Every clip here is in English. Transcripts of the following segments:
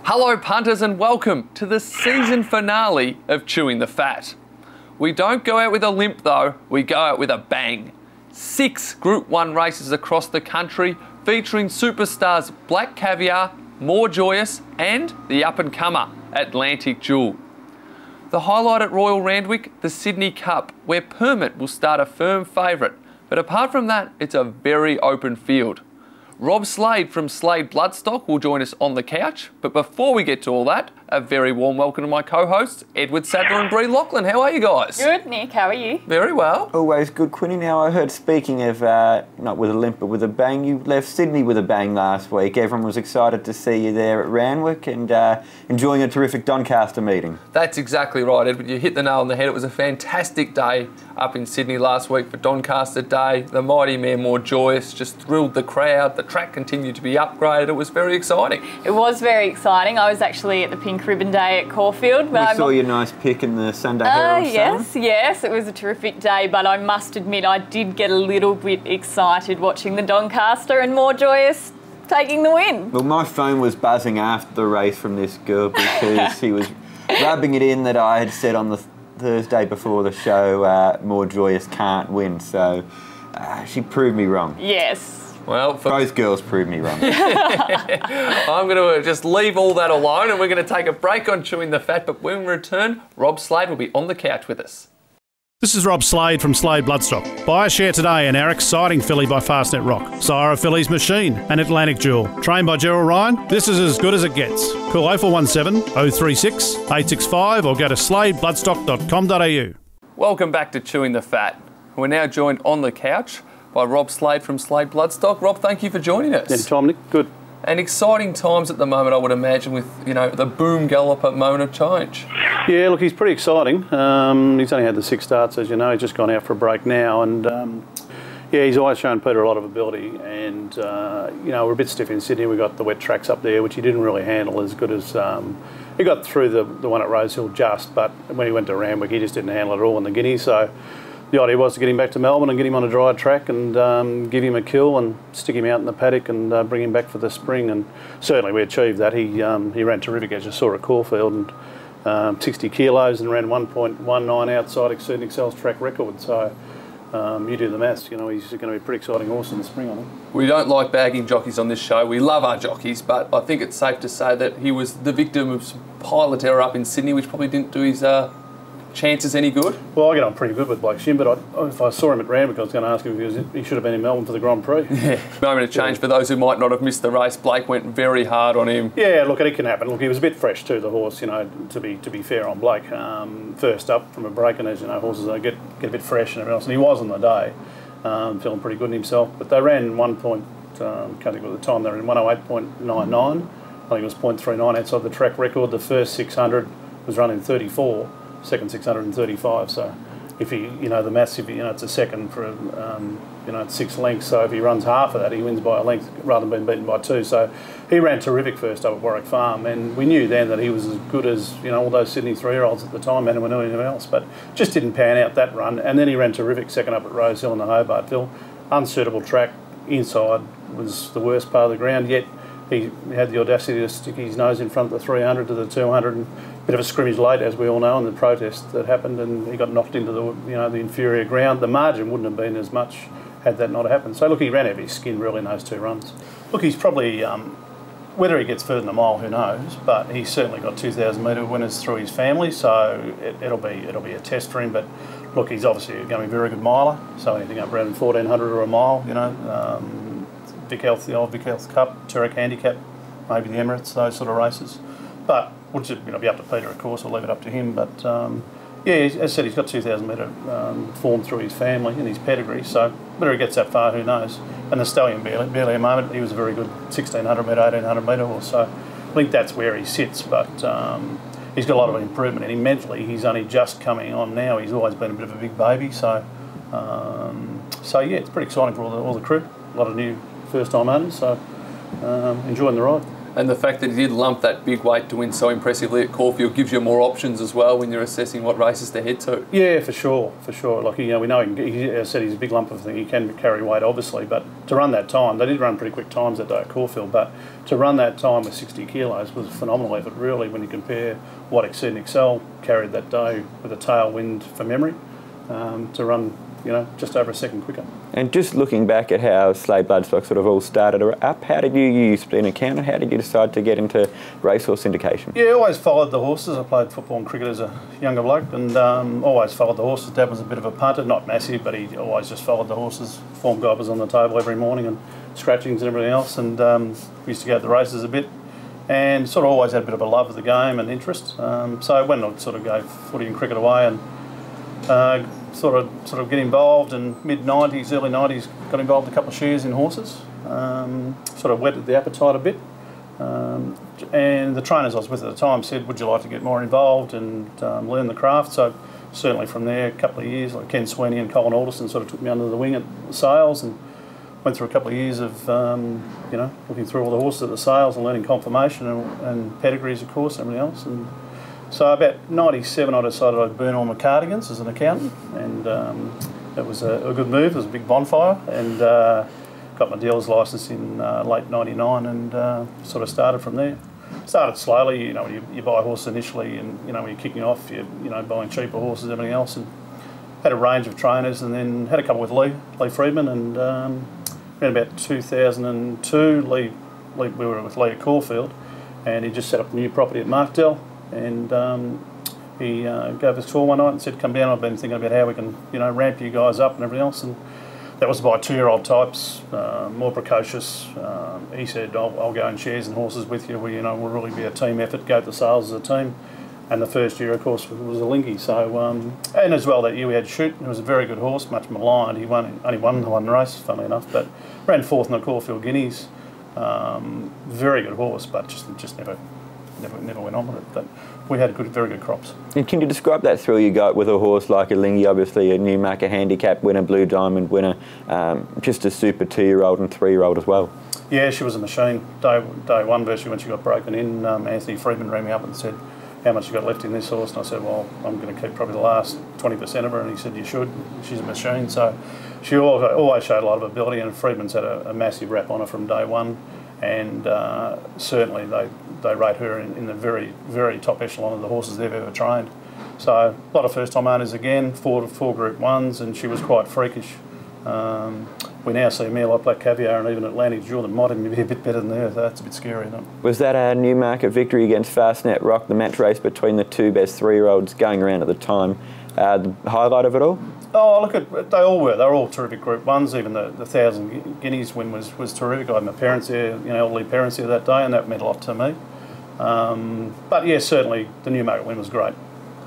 Hello punters and welcome to the season finale of Chewing the Fat. We don't go out with a limp though, we go out with a bang. 6 Group 1 races across the country featuring superstars Black Caviar, More Joyous and the up-and-comer Atlantic Jewel. The highlight at Royal Randwick, the Sydney Cup, where Permit will start a firm favourite, but apart from that, it's a very open field. Rob Slade from Slade Bloodstock will join us on the couch, but before we get to all that, a very warm welcome to my co-hosts, Edward Sadler and Bree Lachlan. How are you guys? Good, Nick. How are you? Very well. Always good, Quinny. Now, I heard, speaking of not with a limp but with a bang, you left Sydney with a bang last week. Everyone was excited to see you there at Randwick and enjoying a terrific Doncaster meeting. That's exactly right, Edward. You hit the nail on the head. It was a fantastic day up in Sydney last week for Doncaster Day. The mighty mare More Joyous just thrilled the crowd. The track continued to be upgraded. It was very exciting. It was very exciting. I was actually at the Pink Ribbon Day at Caulfield. We saw your nice pic in the Sunday Herald Sun. Yes, it was a terrific day, but I must admit I did get a little bit excited watching the Doncaster and More Joyous taking the win. Well, my phone was buzzing after the race from this girl because he was rubbing it in that I had said on the Thursday before the show, More Joyous can't win, so she proved me wrong. Yes. Well, both girls proved me wrong. I'm going to just leave all that alone and we're going to take a break on Chewing the Fat, but when we return, Rob Slade will be on the couch with us. This is Rob Slade from Slade Bloodstock. Buy a share today in our exciting filly by Fastnet Rock, Sire of Filly's Machine and Atlantic Jewel. Trained by Gerald Ryan, this is as good as it gets. Call 0417 036 865 or go to sladebloodstock.com.au. Welcome back to Chewing the Fat. We're now joined on the couch by Rob Slade from Slade Bloodstock. Rob, thank you for joining us. Anytime, Nick. Good. And exciting times at the moment, I would imagine, with, you know, the boom gallop at moment of change. Yeah, look, he's pretty exciting. He's only had the 6 starts, as you know. He's just gone out for a break now. And, yeah, he's always shown Peter a lot of ability. And, you know, we're a bit stiff in Sydney. We've got the wet tracks up there, which he didn't really handle as good as... he got through the one at Rosehill just, but when he went to Randwick, he just didn't handle it at all in the Guineas. So the idea was to get him back to Melbourne and get him on a dry track and give him a kill and stick him out in the paddock and bring him back for the spring. And certainly we achieved that. He ran terrific, as you saw at Caulfield, and 60 kilos and ran 1.19 outside exceeding Excel's track record. So you do the maths, you know, he's going to be a pretty exciting horse in the spring, I think. We don't like bagging jockeys on this show. We love our jockeys, but I think it's safe to say that he was the victim of some pilot error up in Sydney, which probably didn't do his chances any good. Well, I get on pretty good with Blake Shim, but if I saw him at Randwick, I was going to ask him if he should have been in Melbourne for the Grand Prix. Yeah. Moment of change for those who might not have missed the race. Blake went very hard on him. Yeah, look, it can happen. Look, he was a bit fresh too, the horse, you know, to be fair on Blake. First up from a break, and as you know, horses get a bit fresh and everything else, and he was on the day, feeling pretty good in himself. But they ran can't think of the time, they were in 108.99. I think it was 0.39 outside the track record. The first 600 was running 34. Second 635, so if he, you know, the maths, if he, you know, it's a second for, you know, it's 6 lengths, so if he runs half of that, he wins by a length rather than being beaten by 2. So he ran terrific first up at Warwick Farm, and we knew then that he was as good as, you know, all those Sydney 3-year-olds at the time, and anyone else, but just didn't pan out that run. And then he ran terrific second up at Rosehill in the Hobartville. Unsuitable track, inside was the worst part of the ground, yet he had the audacity to stick his nose in front of the 300 to the 200, and bit of a scrimmage late, as we all know, in the protest that happened, and he got knocked into the, you know, the inferior ground. The margin wouldn't have been as much had that not happened. So look, he ran out of his skin really in those 2 runs. Look, he's probably whether he gets further than a mile, who knows? But he's certainly got 2,000 metre winners through his family, so it'll be a test for him. But look, he's obviously going to be a very good miler. So anything up around 1,400 or a mile, you know, Vic Health, the old Vic Health Cup, Turek Handicap, maybe the Emirates, those sort of races. But we'll just, you know, be up to Peter, of course. I'll leave it up to him. But yeah, as I said, he's got 2,000 metre form through his family and his pedigree. So whether he gets that far, who knows? And the stallion barely a moment. He was a very good 1,600 metre, 1,800 metre horse. So think that's where he sits, but he's got a lot of improvement in him mentally. He's only just coming on now. He's always been a bit of a big baby, so yeah, it's pretty exciting for all the crew. A lot of new first-time owners, so enjoying the ride. And the fact that he did lump that big weight to win so impressively at Caulfield gives you more options as well when you're assessing what races to head to. Yeah, for sure. Like, you know, we know as I said, he's a big lump of thing. He can carry weight, obviously, but to run that time, they did run pretty quick times that day at Caulfield, but to run that time with 60 kilos was a phenomenal effort, really, when you compare what Exceed and Excel carried that day with a tailwind for memory, to run, you know, just over a second quicker. And just looking back at how Slade Bloodstock sort of all started up, how did you split an account and how did you decide to get into racehorse syndication? Yeah, I always followed the horses. I played football and cricket as a younger bloke, and always followed the horses. Dad was a bit of a punter, not massive, but he always just followed the horses. Form guide was on the table every morning and scratchings and everything else, and we used to go to the races a bit and sort of always had a bit of a love of the game and interest. So when I sort of gave footy and cricket away and sort of get involved in mid-90s, early 90s, got involved in a couple of shares in horses, sort of whetted the appetite a bit. And the trainers I was with at the time said, would you like to get more involved and learn the craft? So certainly from there, a couple of years, like Ken Sweeney and Colin Alderson sort of took me under the wing at the sales and went through a couple of years of, you know, looking through all the horses at the sales and learning conformation and pedigrees, of course, and everything else. And so about 97, I decided I'd burn all my cardigans as an accountant, and that was a good move. It was a big bonfire, and got my dealer's licence in late 99 and sort of started from there. Started slowly, you know, you buy horses initially and, you know, when you're kicking off, you're, you know, buying cheaper horses and everything else, and had a range of trainers, and then had a couple with Lee Friedman, and around about 2002, we were with Lee at Caulfield, and he just set up a new property at Morphettville, and he gave us a tour one night and said, come down, I've been thinking about how we can, you know, ramp you guys up and everything else, and that was by 2-year-old types, more precocious. He said, I'll go in shares and horses with you, you know, we'll really be a team effort, go to the sales as a team. And the first year, of course, was a Linky. So, and as well that year we had Shoot. It was a very good horse, much maligned. He only won the one race, funnily enough, but ran fourth in the Caulfield Guineas. Very good horse, but just never went on with it. But we had very good crops. And can you describe that thrill you got with a horse like a Lingy, obviously a Newmarket handicap winner, Blue Diamond winner, just a super 2-year-old and 3-year-old as well? Yeah, she was a machine. Day one, virtually, when she got broken in, Anthony Friedman rang me up and said, how much you got left in this horse? And I said, well, I'm going to keep probably the last 20% of her. And he said, you should. She's a machine. So she always showed a lot of ability, and Friedman's had a massive rap on her from day one. And certainly they rate her in the very, very top echelon of the horses they've ever trained. So a lot of first-time owners again, four Group 1s, and she was quite freakish. We now see a mare like Black Caviar and even Atlantic Jewel that might even be a bit better than her. That's a bit scary, isn't it? Was that a Newmarket victory against Fastnet Rock, the match race between the two best 3-year-olds going around at the time, the highlight of it all? Oh, look, they all were. They were all terrific Group 1s. Even the 1,000 Guineas win was terrific. I had my parents there, you know, elderly parents there that day, and that meant a lot to me. But yeah, certainly the Newmarket win was great.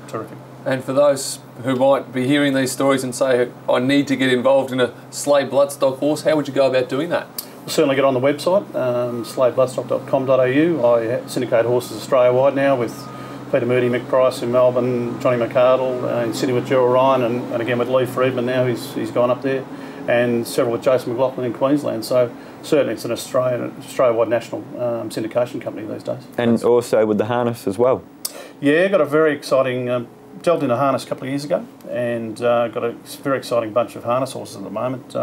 Terrific. And for those who might be hearing these stories and say, I need to get involved in a Slade Bloodstock horse, how would you go about doing that? Well, certainly get on the website, sladebloodstock.com.au. I syndicate horses Australia-wide now with Peter Moody, Mick Price in Melbourne, Johnny McArdle, in Sydney with Gerald Ryan, and again with Lee Friedman now, he's gone up there, and several with Jason McLaughlin in Queensland. So certainly it's an Australia-wide national syndication company these days. And also with the harness as well? Yeah, got a very exciting, delved into harness a couple of years ago, and got a very exciting bunch of harness horses at the moment.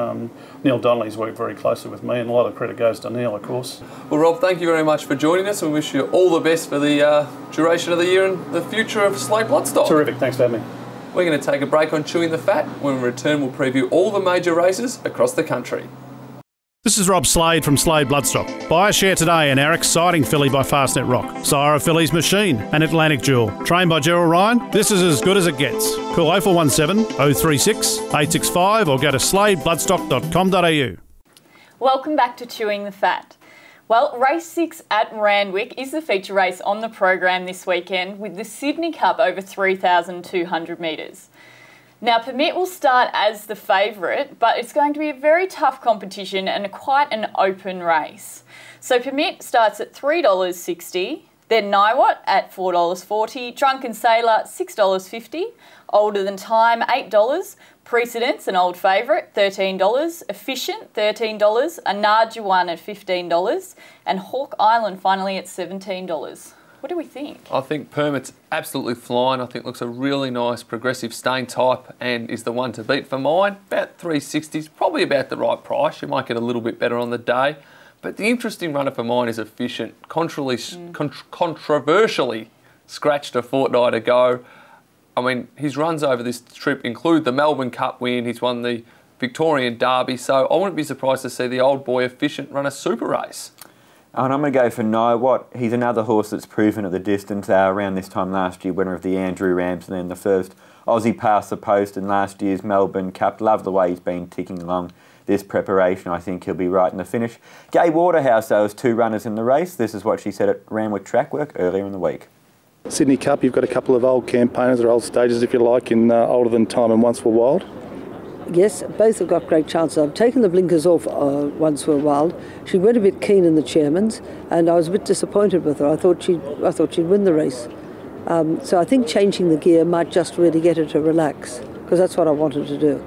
Neil Donnelly's worked very closely with me, and a lot of credit goes to Neil, of course. Well, Rob, thank you very much for joining us, and we wish you all the best for the duration of the year and the future of Slade Bloodstock. Terrific, thanks for having me. We're going to take a break on Chewing the Fat. When we return, we'll preview all the major races across the country. This is Rob Slade from Slade Bloodstock. Buy a share today in our exciting filly by Fastnet Rock, sire of Filly's Machine and Atlantic Jewel. Trained by Gerald Ryan, this is as good as it gets. Call 0417 036 865 or go to sladebloodstock.com.au. Welcome back to Chewing the Fat. Well, race 6 at Randwick is the feature race on the program this weekend with the Sydney Cup over 3,200 metres. Now, Permit will start as the favourite, but it's going to be a very tough competition and quite an open race. So Permit starts at $3.60, then Niwot at $4.40, Drunken Sailor $6.50, Older Than Time $8, Precedence, an old favourite, $13, Efficient $13, Anajuan at $15, and Hawk Island finally at $17. What do we think? I think Permit's absolutely flying. I think looks a really nice progressive staying type and is the one to beat for mine. About 360s, probably about the right price. You might get a little bit better on the day. But the interesting runner for mine is Efficient. Controversially scratched a fortnight ago. I mean, his runs over this trip include the Melbourne Cup win. He's won the Victorian Derby. So I wouldn't be surprised to see the old boy Efficient run a super race. And I'm going to go for Niwot. He's another horse that's proven at the distance. Around this time last year, winner of the Andrew Rams and then the first Aussie past the post in last year's Melbourne Cup. Love the way he's been ticking along this preparation. I think he'll be right in the finish. Gay Waterhouse, though, has 2 runners in the race. This is what she said at Randwick track work earlier in the week. Sydney Cup, you've got a couple of old campaigners or old stages, if you like, in Older Than Time and Once Were Wild. Yes, both have got great chances. I've taken the blinkers off Once Were Wild. She went a bit keen in the Chairman's, and I was a bit disappointed with her. I thought she'd win the race. So I think changing the gear might just really get her to relax, because that's what I wanted to do.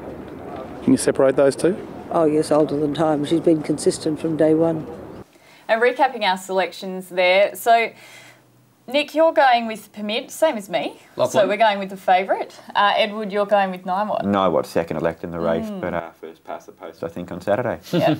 Can you separate those two? Oh yes, Older Than Time. She's been consistent from day one. And recapping our selections there, so Nick, you're going with Permit, same as me. Lovely. So we're going with the favourite. Edward, you're going with Niwot. Niwot second elect in the race, but first past the post, I think, on Saturday. Yeah.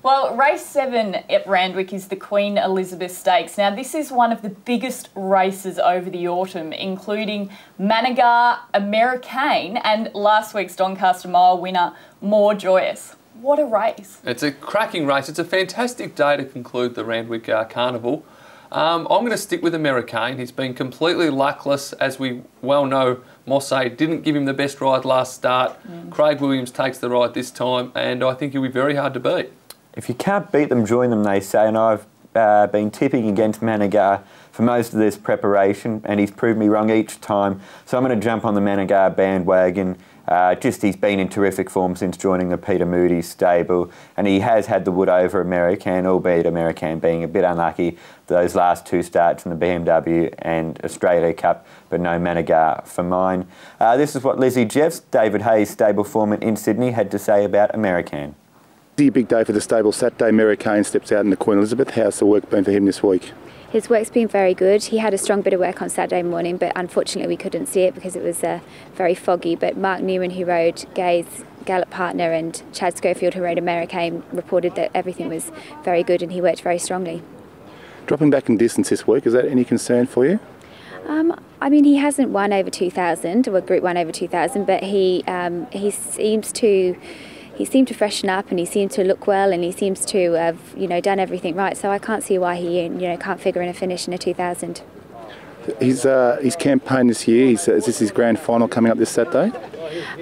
Well, race 7 at Randwick is the Queen Elizabeth Stakes. Now, this is one of the biggest races over the autumn, including Managar, Americain, and last week's Doncaster Mile winner, More Joyous. What a race. It's a cracking race. It's a fantastic day to conclude the Randwick Carnival. I'm going to stick with Americain. He's been completely luckless, as we well know. Mosse didn't give him the best ride last start. Craig Williams takes the ride this time, and I think he'll be very hard to beat. If you can't beat them, join them, they say, and I've been tipping against Managar for most of this preparation, and he's proved me wrong each time. So I'm going to jump on the Managar bandwagon. He's been in terrific form since joining the Peter Moody stable, and he has had the wood over Americain, albeit Americain being a bit unlucky those last 2 starts in the BMW and Australia Cup, but no Managar for mine. This is what Lizzie Jeffs, David Hayes stable foreman in Sydney, had to say about Americain. It's a big day for the stable. Saturday, Americain steps out in the Queen Elizabeth. How's the work been for him this week? His work's been very good. He had a strong bit of work on Saturday morning, but unfortunately we couldn't see it because it was very foggy. But Mark Newman, who rode Gay's Gallop partner, and Chad Schofield, who rode Americain, reported that everything was very good and he worked very strongly. Dropping back in distance this week, is that any concern for you? I mean, he hasn't won over 2,000, or Group 1 over 2,000, but he seemed to freshen up, and he seemed to look well, and he seems to have done everything right. So I can't see why he can't figure in a finish in a 2,000. His campaign this year, is this his grand final coming up this Saturday?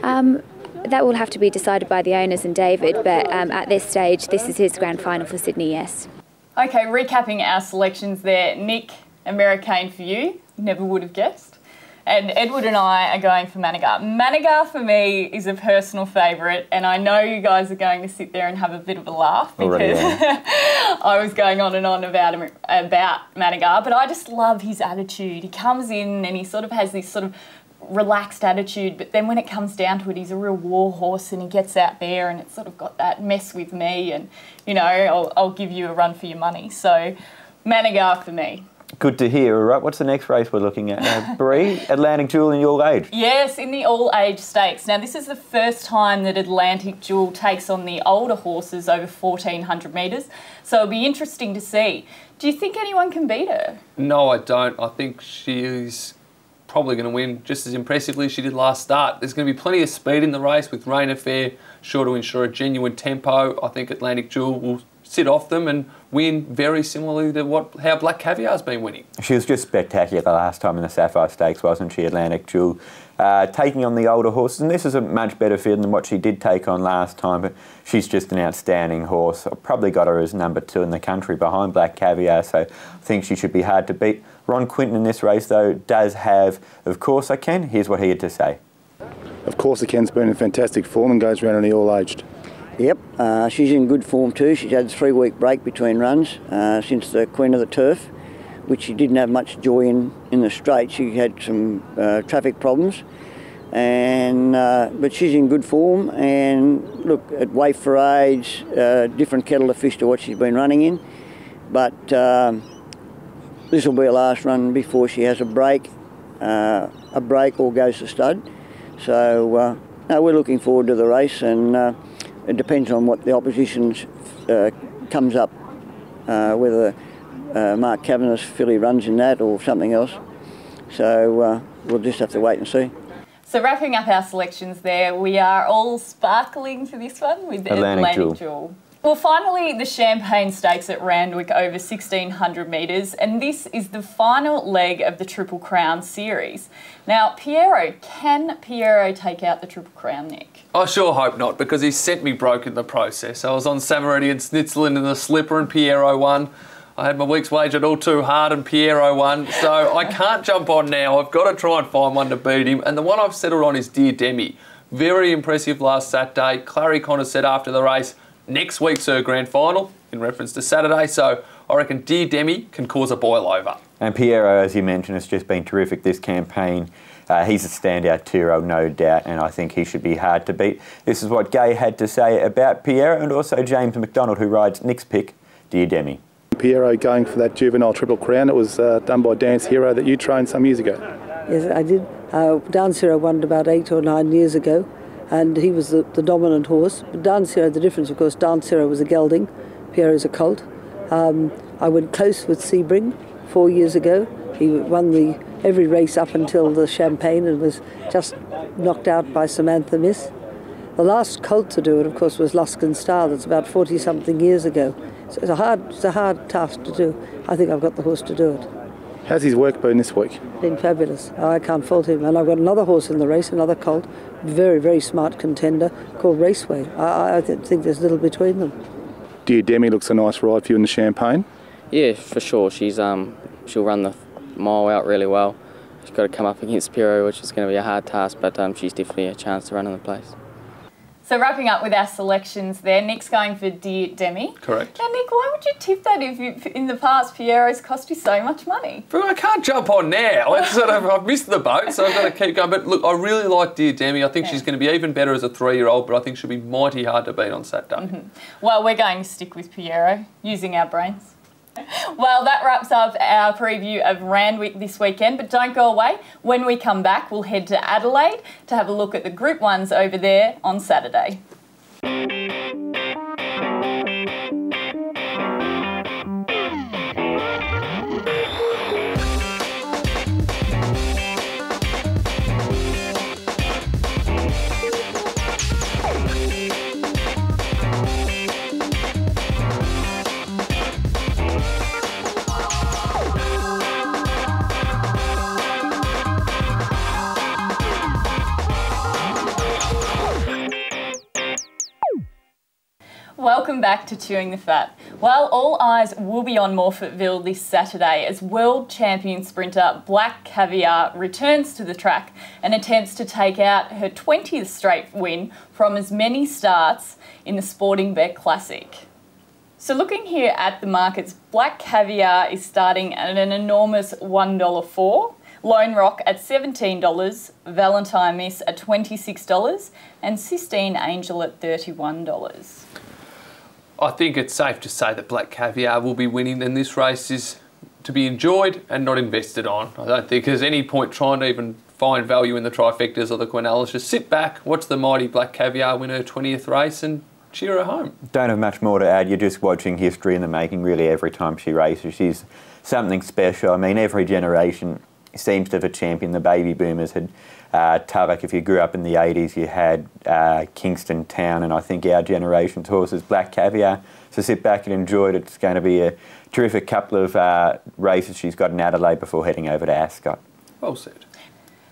That will have to be decided by the owners and David, but at this stage, this is his grand final for Sydney, yes. Okay, recapping our selections there. Nick, Americain for you. Never would have guessed. And Edward and I are going for Managar. Managar for me is a personal favourite, and I know you guys are going to sit there and have a bit of a laugh because I was going on and on about Managar, but I just love his attitude. He comes in and he sort of has this sort of relaxed attitude, but then when it comes down to it, he's a real war horse, and he gets out there and it's sort of got that mess with me, and I'll give you a run for your money. So Managar for me. Good to hear. All right, what's the next race we're looking at? Bree, Atlantic Jewel in the All Age. Yes, in the All Age Stakes. Now, this is the first time that Atlantic Jewel takes on the older horses over 1,400 metres, so it'll be interesting to see. Do you think anyone can beat her? No, I don't. I think she's probably going to win just as impressively as she did last start. There's going to be plenty of speed in the race with Rain Affair sure to ensure a genuine tempo. I think Atlantic Jewel will sit off them and win very similarly to how Black Caviar's been winning. She was just spectacular last time in the Sapphire Stakes, wasn't she, Atlantic Jewel? Taking on the older horses, and this is a much better field than what she did take on last time, but she's just an outstanding horse. I've probably got her as number 2 in the country behind Black Caviar, so I think she should be hard to beat. Ron Quinton in this race, though, does have Of Course I Can. Here's what he had to say. Of Course I Can's been in fantastic form and goes around in the all-aged. Yep, she's in good form too. She's had a 3-week break between runs since the Queen of the Turf, which she didn't have much joy in the straight. She had some traffic problems, and but she's in good form. And look, at weight for age, different kettle of fish to what she's been running in. But this will be her last run before she has a break or goes to stud. So no, we're looking forward to the race, and it depends on what the opposition comes up, whether Mark Kavanagh's filly runs in that or something else. So we'll just have to wait and see. So wrapping up our selections there, we are all sparkling for this one with Atlantic Jewel. Well, finally, the Champagne Stakes at Randwick over 1,600 metres, and this is the final leg of the Triple Crown series. Now, can Piero take out the Triple Crown, Nick? I sure hope not, because he sent me broke in the process. I was on Samariti and Snitzel in the slipper and Piero won. I had my week's wagered all too hard and Piero won, so I can't jump on now. I've got to try and find one to beat him, and the one I've settled on is Dear Demi. Very impressive last Saturday. Clary Connor said after the race, next week's her grand final, in reference to Saturday, so I reckon Dear Demi can cause a boil over. And Piero, as you mentioned, has just been terrific this campaign. He's a standout 2-year-old, no doubt, and I think he should be hard to beat. This is what Gay had to say about Piero, and also James McDonald, who rides Nick's pick, Dear Demi. Piero going for that juvenile Triple Crown. It was done by Dance Hero that you trained some years ago. Yes, I did. Dance Hero won about 8 or 9 years ago, and he was the dominant horse. But Dance Hero, the difference, of course, Dance Hero was a gelding, Piero's a colt. I went close with Sebring 4 years ago. He won every race up until the Champagne and was just knocked out by Samantha Miss. The last colt to do it, of course, was Luskin Star. That's about 40-something years ago. So it's a hard task to do. I think I've got the horse to do it. How's his work been this week? Been fabulous. I can't fault him. And I've got another horse in the race, another colt, very, very smart contender called Raceway. I think there's little between them. Dear Demi looks a nice ride for you in the Champagne. Yeah, for sure. She'll run the mile out really well. She's got to come up against Piero, which is going to be a hard task, but she's definitely a chance to run in the place. So wrapping up with our selections there, Nick's going for Dear Demi. Correct. Now, Nick, why would you tip that if in the past Piero's cost you so much money? But I can't jump on now. I've missed the boat, so I've got to keep going. But look, I really like Dear Demi. I think she's going to be even better as a 3-year-old, but I think she'll be mighty hard to beat on Saturday. Well, we're going to stick with Piero, using our brains. Well, that wraps up our preview of Randwick this weekend, but don't go away. When we come back, we'll head to Adelaide to have a look at the Group 1s over there on Saturday. Welcome back to Chewing the Fat. Well, all eyes will be on Morphettville this Saturday as world champion sprinter Black Caviar returns to the track and attempts to take out her 20th straight win from as many starts in the Sporting Bet Classic. So looking here at the markets, Black Caviar is starting at an enormous $1.04. Lone Rock at $17, Valentine Miss at $26 and Sistine Angel at $31. I think it's safe to say that Black Caviar will be winning, and this race is to be enjoyed and not invested on. I don't think there's any point trying to even find value in the trifectas or the quinellas. Just sit back, watch the mighty Black Caviar win her 20th race and cheer her home. Don't have much more to add. You're just watching history in the making really every time she races. She's something special. I mean, every generation seems to have a champion. The baby boomers had Turek. If you grew up in the 80s, you had Kingston Town, and I think our generation's horse is Black Caviar. So sit back and enjoy it. It's going to be a terrific couple of races she's got in Adelaide before heading over to Ascot. Well said.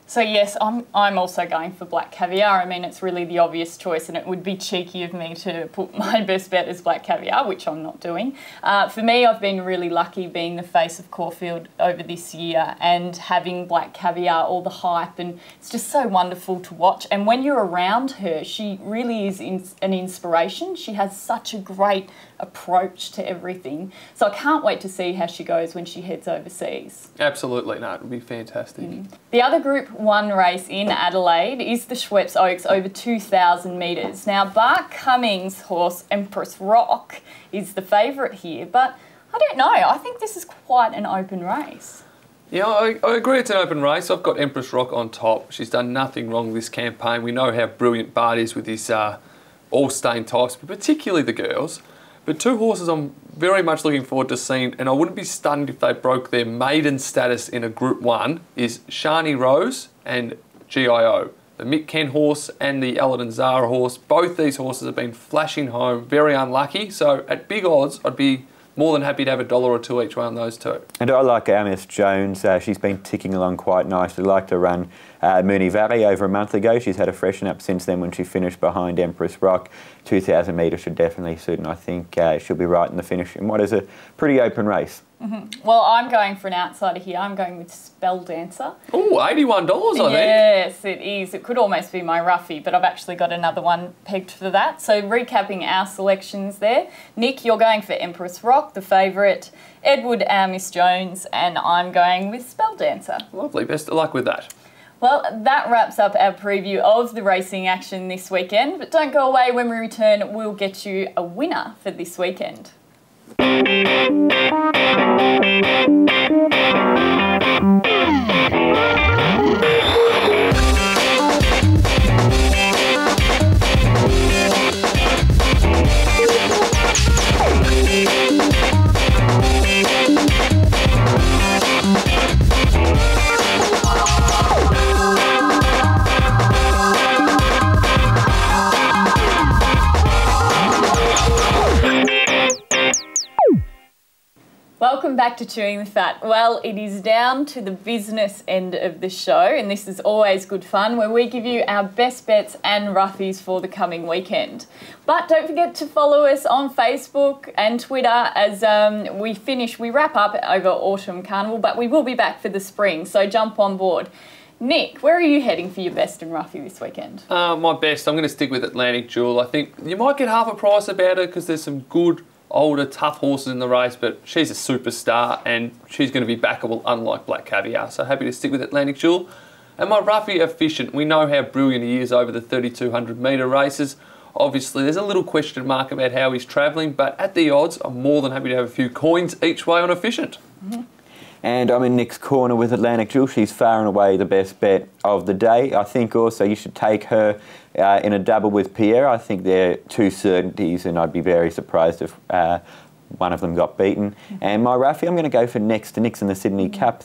So yes, I'm also going for Black Caviar. I mean, it's really the obvious choice, and it would be cheeky of me to put my best bet as Black Caviar, which I'm not doing. For me, I've been really lucky being the face of Caulfield over this year and having Black Caviar, all the hype, and it's just so wonderful to watch. And when you're around her, she really is an inspiration. She has such a great approach to everything. So I can't wait to see how she goes when she heads overseas. Absolutely, no, it would be fantastic. The other Group 1 race in Adelaide is the Schweppes Oaks over 2,000 metres. Now, Bart Cummings' horse Empress Rock is the favourite here, but I don't know, I think this is quite an open race. Yeah, I agree it's an open race. I've got Empress Rock on top. She's done nothing wrong this campaign. We know how brilliant Bart is with his all-stain types, but particularly the girls. But two horses I'm very much looking forward to seeing, and I wouldn't be stunned if they broke their maiden status in a Group 1, is Shani Rose and GIO. The Mick Ken horse and the Aladdin Zara horse, both these horses have been flashing home, very unlucky. So at big odds, I'd be more than happy to have $1 or $2 each way on those two. And I like Miss Jones. She's been ticking along quite nicely. Like to run Moonee Valley over a month ago. She's had a freshen up since then when she finished behind Empress Rock. 2,000 metres should definitely suit, and I think she'll be right in the finish in what is a pretty open race. Well, I'm going for an outsider here. I'm going with Spell Dancer. Oh, $81 I think. Yes, it is. It could almost be my roughie, but I've actually got another one pegged for that. So recapping our selections there. Nick, you're going for Empress Rock, the favourite. Edward, our Miss Jones, and I'm going with Spell Dancer. Lovely. Best of luck with that. Well, that wraps up our preview of the racing action this weekend, but don't go away. When we return, we'll get you a winner for this weekend. Welcome back to Chewing the Fat. Well, it is down to the business end of the show, and this is always good fun where we give you our best bets and roughies for the coming weekend. But don't forget to follow us on Facebook and Twitter as we wrap up over Autumn Carnival, but we will be back for the spring, so jump on board. Nick, where are you heading for your best and roughie this weekend? My best, I'm going to stick with Atlantic Jewel. I think you might get half a price about her because there's some good older, tough horses in the race, but she's a superstar and she's going to be backable, unlike Black Caviar. So happy to stick with Atlantic Jewel. And my roughie, Efficient. We know how brilliant he is over the 3,200 metre races. Obviously, there's a little question mark about how he's travelling, but at the odds, I'm more than happy to have a few coins each way on Efficient. And I'm in Nick's corner with Atlantic Jewel. She's far and away the best bet of the day. I think also you should take her in a double with Pierre. I think they're two certainties, and I'd be very surprised if one of them got beaten. And my roughie, I'm going to go for Next to Nix in the Sydney Cup.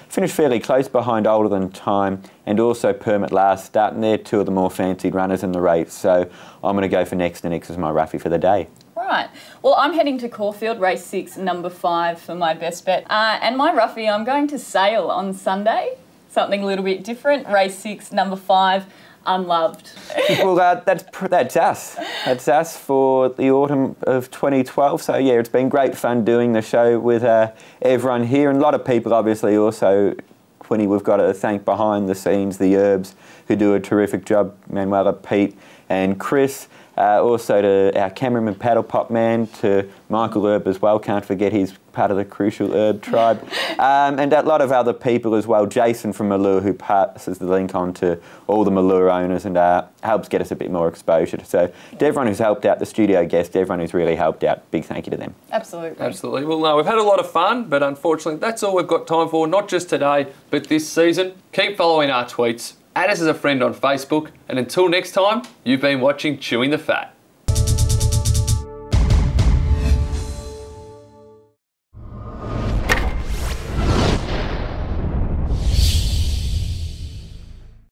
Finished fairly close behind Older Than Time and also Permit Last Start, and they're two of the more fancied runners in the race. So I'm going to go for Next to Nix as my roughie for the day. Right. Well, I'm heading to Caulfield, race 6, number 5 for my best bet. And my roughie, I'm going to Sale on Sunday. Something a little bit different. Race 6, number 5, Unloved. Well, that's us. That's us for the autumn of 2012. So, yeah, it's been great fun doing the show with everyone here. And a lot of people, obviously, also, Quinny, we've got to thank behind the scenes, the Herbs, who do a terrific job, Manuela, Pete and Chris. Also to our cameraman, Paddle Pop Man, to Michael Herb as well. Can't forget he's part of the crucial Herb tribe. And a lot of other people as well. Jason from Malure, who passes the link on to all the Malure owners and helps get us a bit more exposure. So to everyone who's helped out, the studio guests, everyone who's really helped out, big thank you to them. Absolutely. Absolutely. Well, no, we've had a lot of fun, but unfortunately that's all we've got time for, not just today, but this season. Keep following our tweets. Add us as a friend on Facebook, and until next time, you've been watching Chewing the Fat.